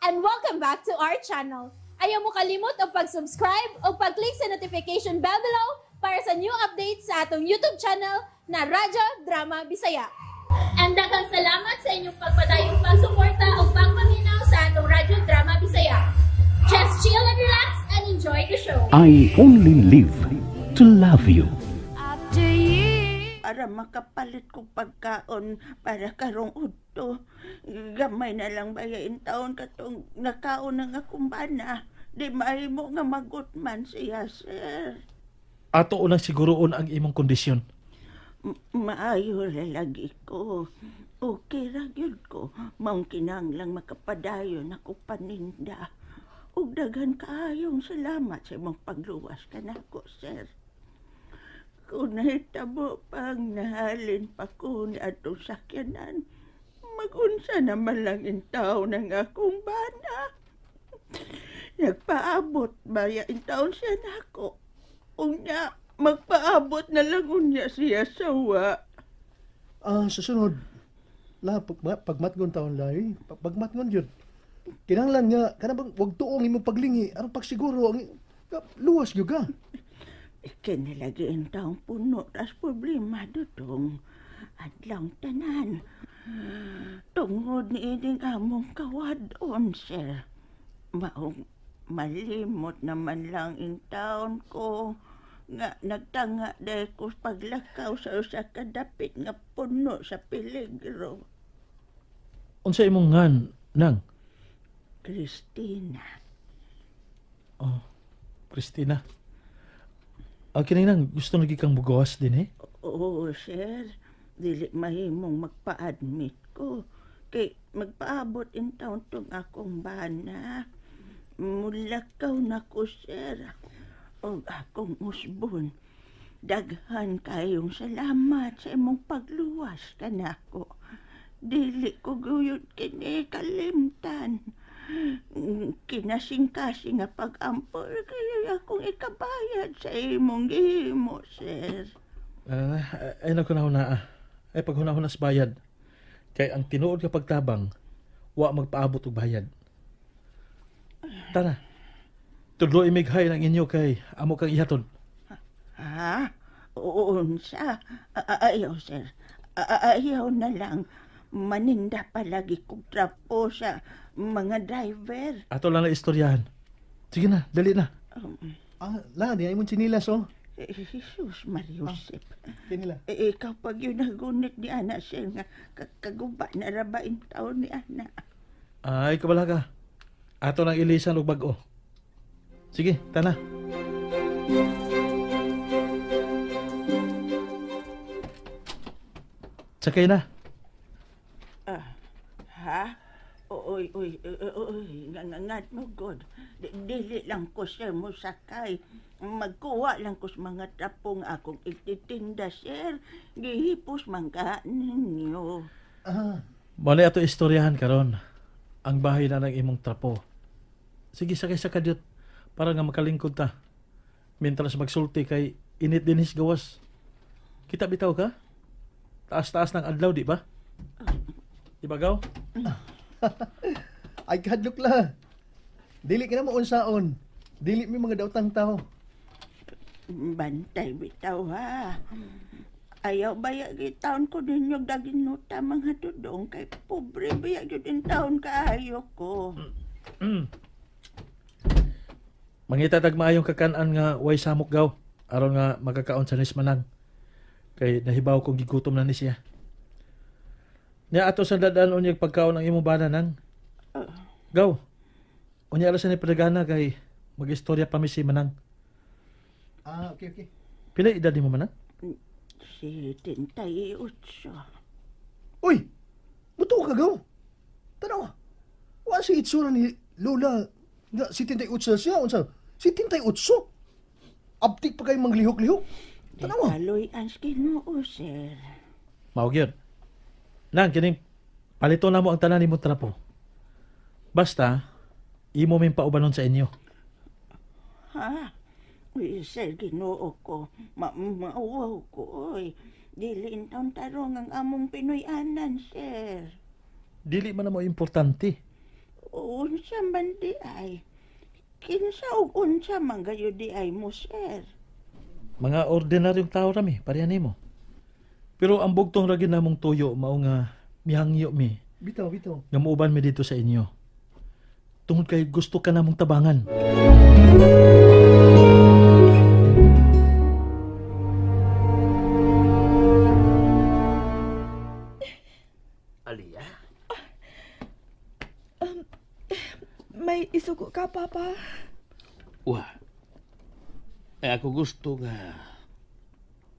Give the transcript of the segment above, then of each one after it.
and welcome back to our channel. Ayaw mo kalimot o pag-subscribe o pag-click sa notification bell below para sa new updates sa atong YouTube channel na Radyo Drama Bisaya. And daghang salamat sa inyong pagpadayong pagsuporta o pagpaminaw sa atong Radyo Drama Bisaya. Just chill and relax and enjoy the show. I only live to love you. Para makapalit ko pagkaon para karong udto. Gamay na lang bayain taon katong nakaon ng akong bana. Di mahimo nga magutman siya, sir. Ato unang siguroon ang imong kondisyon. Maayo ra lagi ko. Okay ra gyud ko. Maong kinahanglang makapadayon ako paninda. Ug daghan kaayong salamat sa imong pagluwas kanako, sir. Kung nahitabo pang nahalin pa ko ni atong sakyanan, magunsa naman lang intaw ng akong bana. Nagpaabot ba yung taon siya na ako? Unya, magpaabot na lang unya siya sawa. Susunod. Pagmatgon taon lay. Pagmatgon yun. Kinahanglan nga, kanabang wag tuong imong paglingi. Aron pagsiguro, luwas yun ka. Kinalagi ang taong puno, tas problema dudong. Adlang tanan. Tungod ni ining among kawadon, sir. Maong malimot naman lang in taon ko. Nga nagtanga dahil ko paglakaw sa usa ka dapit nga puno sa peligro. Unsa imong ngan, nang? Christina. Oh, Christina. Kininang gusto lagi kang bugawas din eh? Oo, sir. Dili mahimong magpa-admit ko. Kay magpaabot in taon tong akong bana. Mulakaw na ko, sir. O akong usbon. Daghan kayong salamat sa imong pagluwas kanako. Dili ko guyod kini kalimtan. Kinasing-kasing nga pag-ampor kaya akong ikabayad sa imong gihimo, sir. Ay nakunahuna. Ay paghunahuna sa bayad. Kay ang tinuod ka pagtabang, wa magpaabot og bayad. Tara. Tudlo imighay ng inyo kay amo kang ihatod. Ha? Unsa? Ayaw, sir. Ayaw na lang. Maninda palagi kong trapo sa mga driver. Ato lang na istoryahan. Sige na, dali na. Di ay mong chinilas, oh. Jesus Mariusip. Kinila. Ikaw pag yun nagunit ni Ana, sir, nga kaguba na rabain taon ni Ana. Ay, kabala ka. Ato lang ilisan og bag-o. Sige, tana. Sakay na. Ha? Oy, ngangat mo, God. Dili lang ko, sir, mo sakay. Magkuha lang ko sa mga tapong akong ititinda, sir. Gihipos man ka ninyo. Mali ato istoryahan karon. Ang bahay na ng imong trapo. Sige, sakay sa kadyot para nga makalingkod ta. Mientras magsulti kay init dinis gawas. Kita bitaw ka? Taas-taas ng adlaw, di ba? Di ba, Gaw? Ay, kadlok la. Dili ka na maunsaon. Dili may mga dautang tao. Bantay bitaw, ha? Ayaw bayag taon ko ninyo daginuta mga tudong kay pobre bayag yun taon kaayo ko. Mangita tagmaayong kakan-an nga way samok gaw aron nga magkakaon sa nismanan. Kay nahibaw kong gigutom na ni siya. Nya ato sa dadaan unyag pagkaon ang imong bana nang. Gaw. Unya ala sa ni padagana kay magistorya pa mi si manang. Okay. Pila edad nimo manang? Si 78. Uy! Buto ka, gaw. Tanaw. Wa si itsura ni Lola nga si 78 siya. Unsa? Si 78? Abtik pa kayo manglihok-lihok. Tanaw. Kaloy ang Ginoo, sir. Mao gyud. Nang kining palito na mo ang tanan nimo trapo. Basta imo min paubanon sa inyo. Ha? Uy, sir, Ginoo ko. Mauwaw ko, oy. Dili taon tarong ang among Pinoy anan, sir. Dili man na mo importante. Oo, unsa man di ay? Kinsa ug unsa man gayo di ay mo, sir? Mga ordinaryong tao rami, pareha nimo. Pero ang bugtong ra gyud namong tuyo mao nga mihangyo mi Bitaw, bitaw. nga muuban mi dito sa inyo. Tungod kay gusto ka namong tabangan. Aliyah? May isugo ka, Papa. Wa. Ay ako gusto nga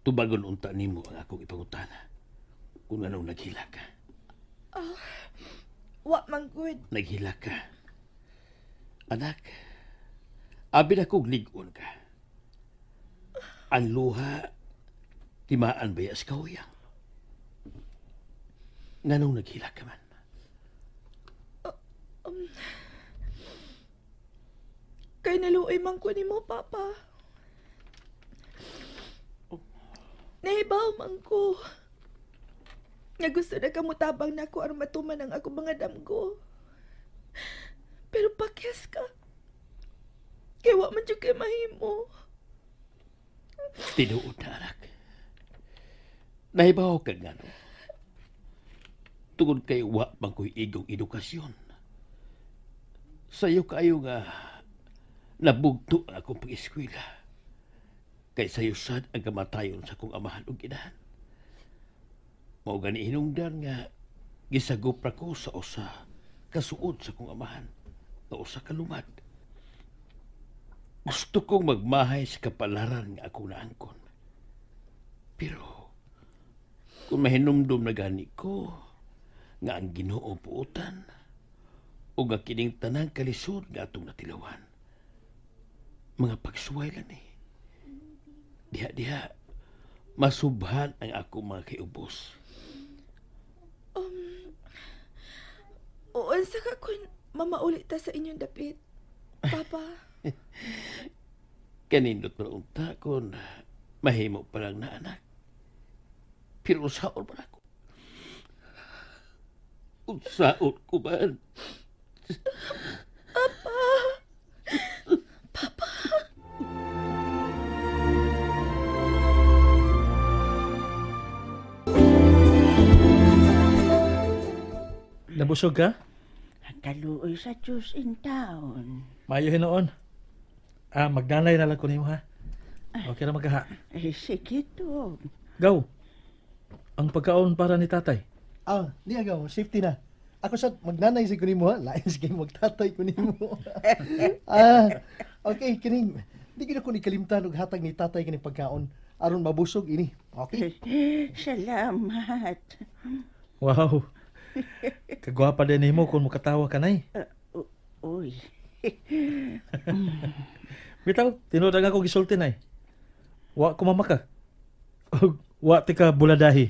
tubagon unta nimo ang akong ipangutana. Kung anong naghila ka. Wa man good. Naghila ka. Anak, abi na kong ligon ka. Ang luha, timaan ba yas kauyang? Nganong naghila ka man? Kay naluoy man ko nimo, Papa. Nahibaw man ko. Nga gusto na kamutabang na ako aron matuman ang ako mga damgo. Pero pakyas ka. Kaya wa man jud kay mahimo. Tinuod na, anak. Nahibaw ka nga no? Tungod kay wa bang ko'y igong edukasyon. Sayo kayo nga nabugto ang akong pag-eskwela. Kay sayo sad ang kamatayon sa kong amahan o ginahan. Mao gani hinungdan nga gisagop ra ko sa usa kasuod sa kong amahan na usa ka lumad. Gusto kong magmahay sa kapalaran nga ako naangkon. Pero kung mahinumdum na gani ko nga ang Ginoo puutan o nga kining tanang kalisod nga atong natilawan. Mga pagsuway lang eh. Diha-diha, masubhan ang ako mga kaiubos. Unsa ka kun mamaulit ta sa inyong dapit, Papa? Kanindot pa unta kung mahimo pa lang na anak. Pero usaon pa ako. Usaon ko man. Nabusog ka? Kaluoy sa Diyos in town. Mayo hinoon. Magnanay na lang ko nimo ha. Okay na magkaha. Sige to. Gaw. Ang pagkaon para ni tatay. Di agaw, safety na. Ako sa magnanay si kunimo ha, lain sige magtatay kunimo. Okay, kining di gid ko ni kalimtan og hatag ni tatay kini pagkaon aron mabusog ini. Okay? Salamat. Wow. Kagwapa din nimo kung makatawa ka nay. Uy. Bitaw, tinuod nga ko gisulti nay. Wa ko mamaka. Wa ti ka buladahi.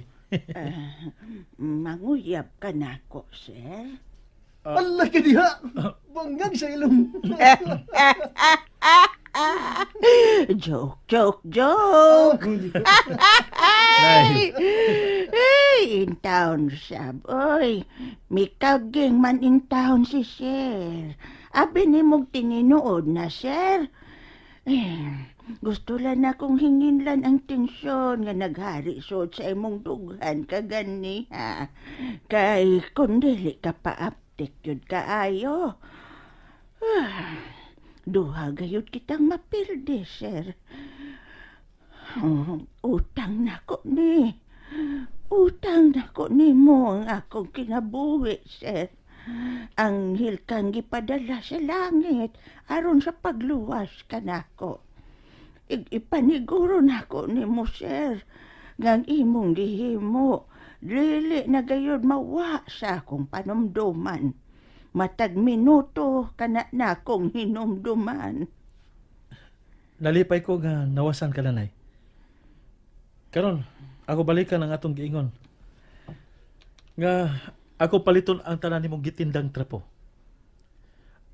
Manguyab ka na ko, sir. Allah ka diha. Bangag sa ilong. Joke. Nay. In town siya, boy. Mikaging man in town si sir. Abi ni mong tininood na, sir. Gusto lang akong hingin lang ang tensyon nga naghari so sa imong dughan kagani ha. Kay kung dili ka pa-update yun kaayo. Duha gayud kitang mapilde, sir. Utang nako ni. Utang nako ni mo ang akong kinabuhi, sir. Ang hilkang gipadala sa langit aron sa pagluwas ka nako. Ipaniguro nako ni mo, sir. Ngang imong gihimo, dili na gayud mawa sa akong panumduman. Matag minuto kana na akong hinumduman. Nalipay ko nga nawasan ka na nay. Karon, ako balikan ang atong giingon. Nga ako paliton ang tanan nimong gitindang trapo.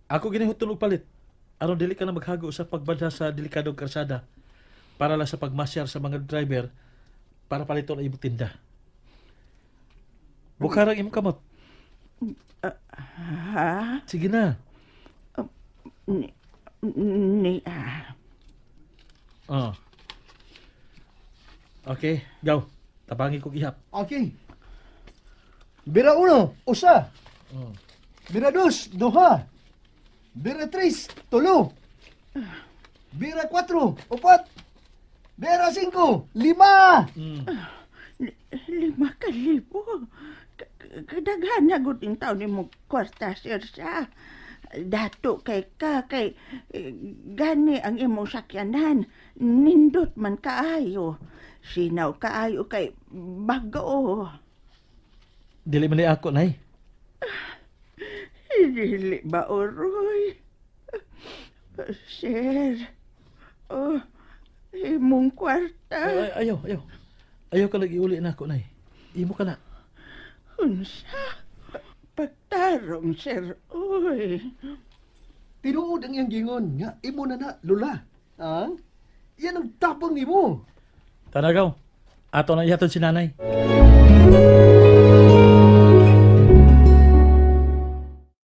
Ako ginihuton og palit. Aron dili ka na maghago sa pagbadha sa delikadong karsada para lang sa pagmasyar sa mga driver para paliton ang imong tinda. Bukharang imong kamot. Ha? Sige na. Niya. Oh. Okay, gaw. Tabangi ko gihap. Okay. Bira uno, usa. Oh. Bira dos, duha. Bira tres, tulo. Bira 4, upat. Bira 5, 5. Mm. 5,000. Kadaghan na gud in taon nimo kwarta, sir, sa dato kay gani ang imong sakyanan. Nindot man kaayo. Sinaw kaayo kay bago. Dili man ni ako, nay. Dili ba, Oroy? Sir, imong kwarta. Ayaw. Ayaw ka lagi uli na ako, nay. Imo ka na. Unsa? Pagtarong, sir, oy. Tinuod ang iyang gingon nga imo na lula. Ha? Yan ang tapang nimo. Tanagaw. Ato na ihatod si nanay.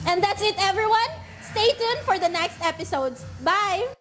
And that's it, everyone. Stay tuned for the next episodes. Bye!